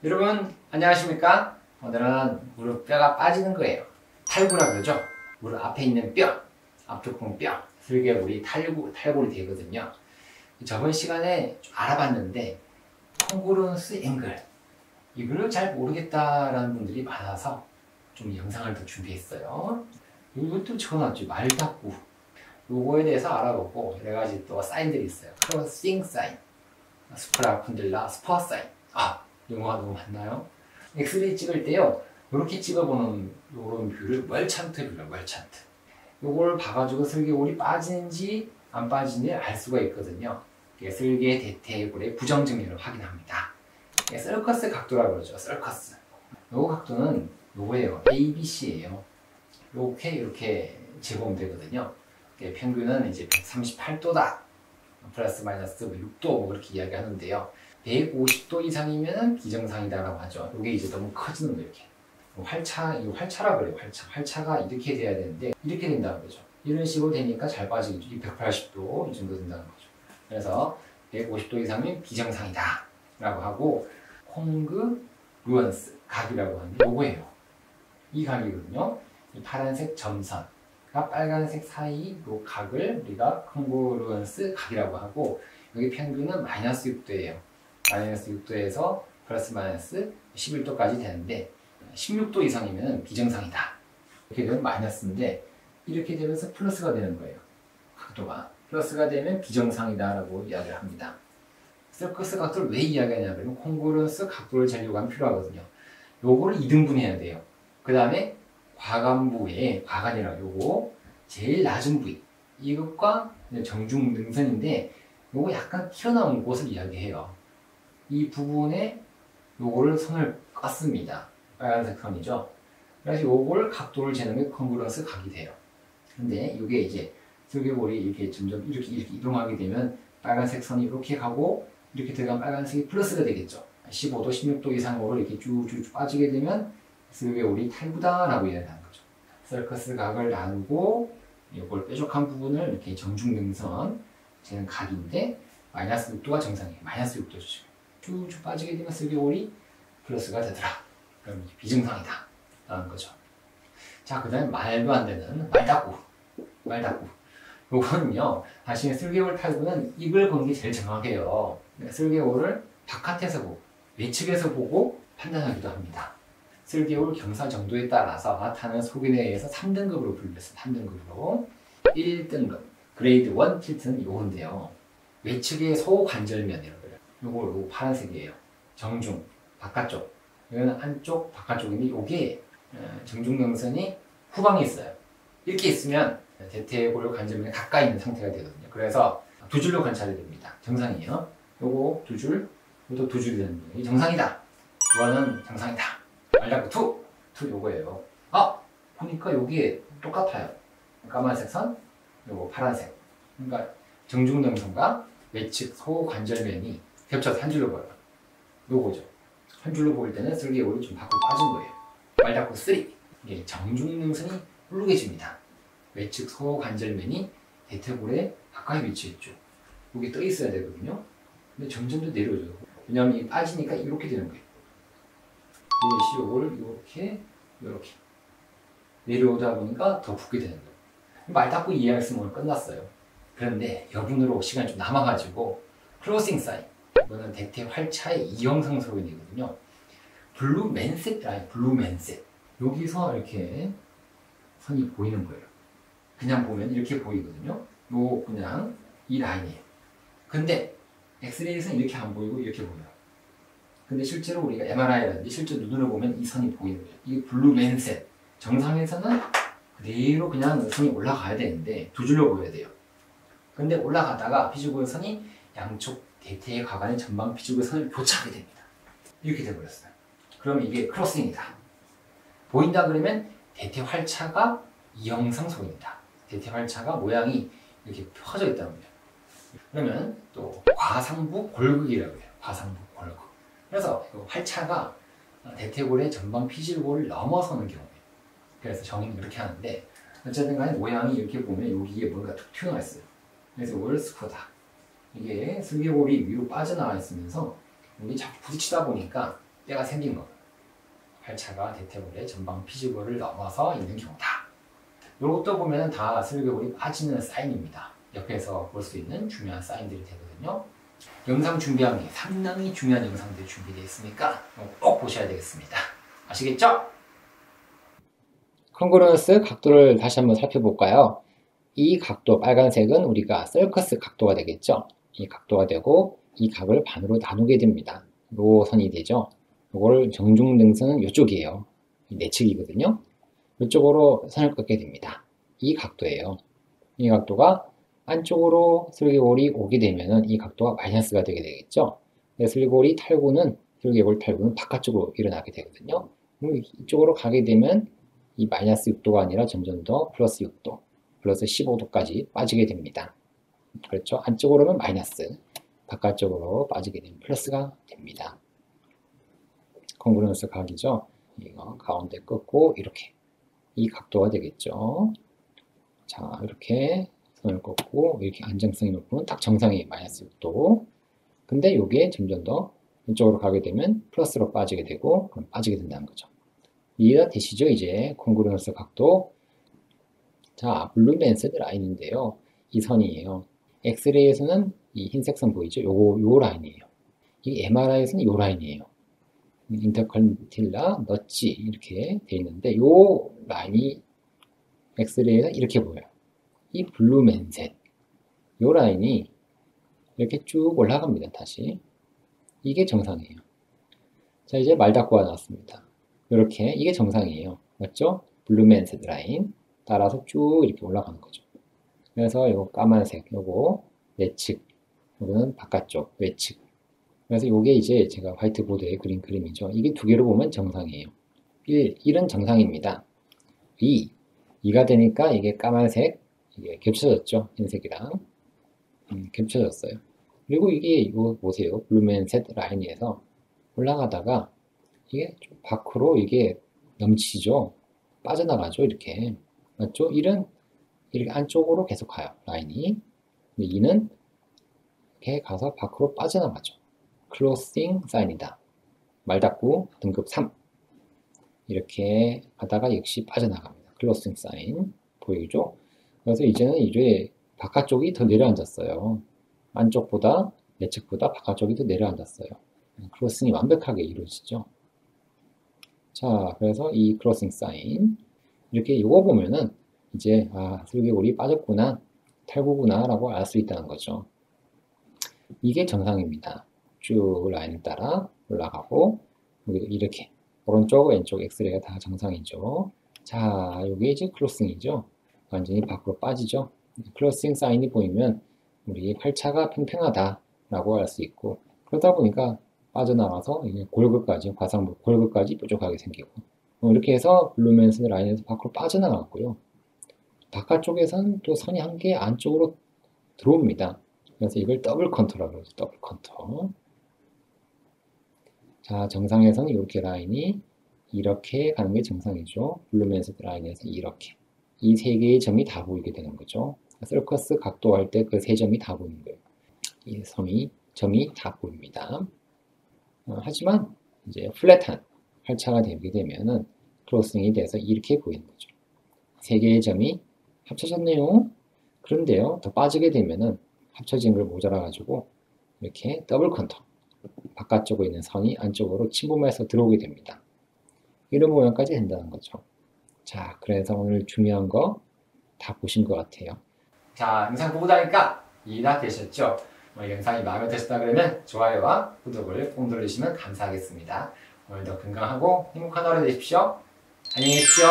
여러분 안녕하십니까? 오늘은 무릎 뼈가 빠지는 거예요. 탈구라 그러죠? 무릎 앞에 있는 뼈, 앞쪽근 뼈, 슬개골이 탈골이 되거든요. 저번 시간에 좀 알아봤는데 콩그루언스 앵글 이거를 잘 모르겠다라는 분들이 많아서 좀 영상을 더 준비했어요. 이것도 적어놨죠. 말다꾸 요거에 대해서 알아보고 여러 가지 또 사인들이 있어요. 크로싱 사인, 스프라쿤딜라, 스퍼 사인. 용어가 너무 많나요? 엑스레이 찍을 때요, 이렇게 찍어보는 요런 뷰를 멀찬트 뷰라, 멀찬트. 요걸 봐가지고 슬개골이 빠지는지 안 빠지는지 알 수가 있거든요. 슬개 대퇴골의 부정 증례를 확인합니다. 서커스 각도라고 그러죠. 서커스. 요 각도는 요거예요. ABC예요. 이렇게 재보면 평균은 이제 138도다. 플러스 마이너스 6도 뭐 그렇게 이야기하는데요. 150도 이상이면 비정상이다라고 하죠. 이게 이제 너무 커지는 거예요. 이렇게. 활차라 그래요. 활차가 이렇게 돼야 되는데 이렇게 된다는 거죠. 이런 식으로 되니까 잘 빠지겠죠. 180도 이 정도 된다는 거죠. 그래서 150도 이상이면 비정상이다 라고 하고, 콩그루언스 각이라고 하는데 요거예요. 이 각이거든요. 이 파란색 점선과 빨간색 사이 요 각을 우리가 콩그루언스 각이라고 하고, 여기 평균은 마이너스 6도예요. 마이너스 6도에서 플러스 마이너스 11도까지 되는데 16도 이상이면 비정상이다. 이렇게 되면 마이너스인데 이렇게 되면서 플러스가 되는 거예요. 각도가 플러스가 되면 비정상이다 라고 이야기를 합니다. 서커스 각도를 왜 이야기하냐면 콩그루언스 각도를 재려고 하면 필요하거든요. 요거를 2등분 해야 돼요. 그 다음에 과관부에, 과관이라고 요거 제일 낮은 부위, 이것과 정중능선인데 요거 약간 튀어나온 곳을 이야기해요. 이 부분에 요거를 선을 껐습니다. 빨간색 선이죠. 그래서 요걸 각도를 재는 게 콩그루언스 각이 돼요. 근데 이게 이제 슬개골이 이렇게 점점 이렇게 이동하게 되면 빨간색 선이 이렇게 가고 이렇게 들어가면 빨간색이 플러스가 되겠죠. 15도, 16도 이상으로 이렇게 쭉쭉 빠지게 되면 슬개골이 탈구다라고 이야기하는 거죠. 서커스 각을 나누고 요걸 뾰족한 부분을 이렇게 정중능선 재는 각인데 마이너스 6도가 정상이에요. 마이너스 6도죠. 쭉쭉 빠지게 되면 슬개골이 플러스가 되더라. 그럼 비정상이다 라는 거죠. 자, 그 다음에 말도 안 되는 말다꾸. 요거는요, 사실 슬개골 탈구는 입을 보는 게 제일 정확해요. 슬개골을 바깥에서 보고 외측에서 보고 판단하기도 합니다. 슬개골 경사 정도에 따라서 나타나는 소견에 의해서 3등급으로 분류했어요. 3등급으로 1등급 그레이드 1 틸트는 요건데요, 외측의 소관절면이라고 그래요. 요거 파란색이에요. 정중 바깥쪽, 이거는 안쪽 바깥쪽인데 요게 정중능선이 후방에 있어요. 이렇게 있으면 대퇴골 관절면에 가까이 있는 상태가 되거든요. 그래서 두 줄로 관찰이 됩니다. 정상이에요. 요거 두 줄, 요것도 두 줄이 되는 거예요. 이게 정상이다. 이거는 정상이다. 말다꾸 2 요거예요. 보니까 여기에 똑같아요. 까만색 선, 요거 파란색. 그러니까 정중능선과 외측 소관절면이 겹쳐서 한 줄로 보여요. 요거죠. 한 줄로 보일 때는 슬개골이 좀 밖으로 빠진 거예요. 말다꾸 3. 이게 정중능선이 훌륭해집니다. 외측 소관절면이 대퇴골에 가까이 위치했죠. 여기 떠 있어야 되거든요. 근데 점점 더 내려져요. 왜냐하면 이 빠지니까 이렇게 되는 거예요. 요걸 이렇게 내려오다 보니까 더 붓게 되는 거예요. 말다꾸 이해했으면 오늘 끝났어요. 그런데 여분으로 시간이 좀 남아가지고 크로싱 사인, 이거는 대퇴 활차의 이형상 소견이거든요. 블루맨셋 라인, 블루맨셋. 여기서 이렇게 선이 보이는 거예요. 그냥 보면 이렇게 보이거든요. 그냥 이 라인이에요. 근데 엑스레이에서는 이렇게 안 보이고 이렇게 보여요. 근데 실제로 우리가 MRI라든지 실제 눈으로 보면 이 선이 보이는 거예요. 이게 블루맨셋. 정상에서는 그대로 그냥 선이 올라가야 되는데 두 줄로 보여야 돼요. 근데 올라가다가 피지골 선이 양쪽 대퇴의 가관의 전방 피지골 선을 교차하게 됩니다. 이렇게 돼버렸어요. 그러면 이게 크로싱이다. 보인다 그러면 대퇴 활차가 이형상 소견이다. 대퇴 활차가 모양이 이렇게 펴져 있다는 거예요. 그러면 또 과상부 골극이라고 해요. 과상부 골극. 그래서 활차가 대퇴골의 전방 피지골을 넘어서는 경우예요. 그래서 정의는 이렇게 하는데 어쨌든 간에 모양이 이렇게 보면 여기에 뭔가 툭 튀어나와 있어요. 그래서 이걸 스포다. 이게 슬개골이 위로 빠져나와 있으면서 여기 자꾸 부딪히다 보니까 때가 생긴 거. 활차가 대퇴골의 전방 피지골을 넘어서 있는 경우다. 이것도 보면 다 슬개골이 빠지는 사인입니다. 옆에서 볼 수 있는 중요한 사인들이 되거든요. 영상 준비한 게 상당히 중요한 영상들이 준비되어 있으니까 꼭 보셔야 되겠습니다. 아시겠죠? 콩그루언스 각도를 다시 한번 살펴볼까요? 이 각도, 빨간색은 우리가 서커스 각도가 되겠죠? 이 각도가 되고 이 각을 반으로 나누게 됩니다. 로선이 되죠? 이걸 정중등선은 이쪽이에요. 내측이거든요. 이쪽으로 선을 긋게 됩니다. 이 각도예요. 이 각도가 안쪽으로 슬개골이 오게 되면 이 각도가 마이너스가 되게 되겠죠. 슬개골이 탈구는 슬개골 탈구는 바깥쪽으로 일어나게 되거든요. 이쪽으로 가게 되면 이 마이너스 6도가 아니라 점점 더 플러스 6도, 플러스 15도까지 빠지게 됩니다. 그렇죠? 안쪽으로는 마이너스, 바깥쪽으로 빠지게 되면 플러스가 됩니다. 콩그루언스 각이죠. 이거 가운데 긋고 이렇게 이 각도가 되겠죠. 자, 이렇게 선을 긋고 이렇게 안정성이 높으면 딱 정상이 마이너스 6도. 근데 이게 점점 더 이쪽으로 가게 되면 플러스로 빠지게 되고 그럼 빠지게 된다는 거죠. 이해가 되시죠? 이제 콩그루언스 각도. 자, 블루맨셋 라인인데요. 이 선이에요. 엑스레이에서는 이 흰색 선 보이죠? 요 라인이에요. 이 MRI에서는 요 라인이에요. 인터컨틸라 너치 이렇게 돼 있는데 요 라인이 엑스레이에서 이렇게 보여요. 이 블루맨셋 요 라인이 이렇게 쭉 올라갑니다. 다시 이게 정상이에요. 자, 이제 말다꾸가 나왔습니다. 이렇게 이게 정상이에요. 맞죠? 블루맨셋 라인 따라서 쭉 이렇게 올라가는 거죠. 그래서 요 까만색 요거 내측, 요거는 바깥쪽 외측. 그래서 이게 이제 제가 화이트보드에 그린 그림이죠. 이게 두 개로 보면 정상이에요. 1은 정상입니다. 2가 되니까 이게 까만색, 이게 겹쳐졌죠. 흰색이랑. 겹쳐졌어요. 그리고 이게 이거 보세요. 블루맨셋 라인에서 올라가다가 이게 좀 밖으로 이게 넘치죠. 빠져나가죠. 이렇게. 맞죠? 1은 이렇게 안쪽으로 계속 가요. 라인이. 2는 이렇게 가서 밖으로 빠져나가죠. 클로싱 사인이다. 말다꾸 등급 3 이렇게 가다가 역시 빠져나갑니다. 클로싱 사인 보이죠? 그래서 이제는 이제 바깥쪽이 더 내려앉았어요. 안쪽보다 내측보다 바깥쪽이 더 내려앉았어요. 클로싱이 완벽하게 이루어지죠. 자, 그래서 이 클로싱 사인 이렇게 이거 보면은 이제 슬개골이 빠졌구나, 탈구구나 라고 알 수 있다는 거죠. 이게 정상입니다. 쭉 라인을 따라 올라가고 여기도 이렇게 오른쪽 왼쪽 엑스레이가 다 정상이죠. 자, 여기 이제 클로싱이죠. 완전히 밖으로 빠지죠. 클로싱 사인이 보이면 우리 팔차가 팽팽하다 라고 할 수 있고, 그러다 보니까 빠져나가서 골격까지, 과상부 골격까지 뾰족하게 생기고, 이렇게 해서 블루맨셋 라인에서 밖으로 빠져나갔고요. 바깥쪽에서는 또 선이 한 개 안쪽으로 들어옵니다. 그래서 이걸 더블 컨터라고 그러죠. 더블 컨터. 자, 정상에서는 이렇게 라인이 이렇게 가는 게 정상이죠. 블루맨셋 라인에서 이렇게. 이 세 개의 점이 다 보이게 되는 거죠. 서커스 각도할 때 그 세 점이 다 보이는 거예요. 이 점이 다 보입니다. 하지만 이제 플랫한 활차가 되게 되면은 크로싱이 돼서 이렇게 보이는 거죠. 세 개의 점이 합쳐졌네요. 그런데요, 더 빠지게 되면은 합쳐진 걸 모자라 가지고 이렇게 더블 컨터, 바깥쪽에 있는 선이 안쪽으로 침범해서 들어오게 됩니다. 이런 모양까지 된다는 거죠. 자, 그래서 오늘 중요한 거 다 보신 것 같아요. 자, 영상 보고 나니까 이해가 되셨죠? 영상이 마음에 드셨다 그러면 좋아요와 구독을 꼭 눌러주시면 감사하겠습니다. 오늘도 건강하고 행복한 하루 되십시오. 안녕히 계십시오.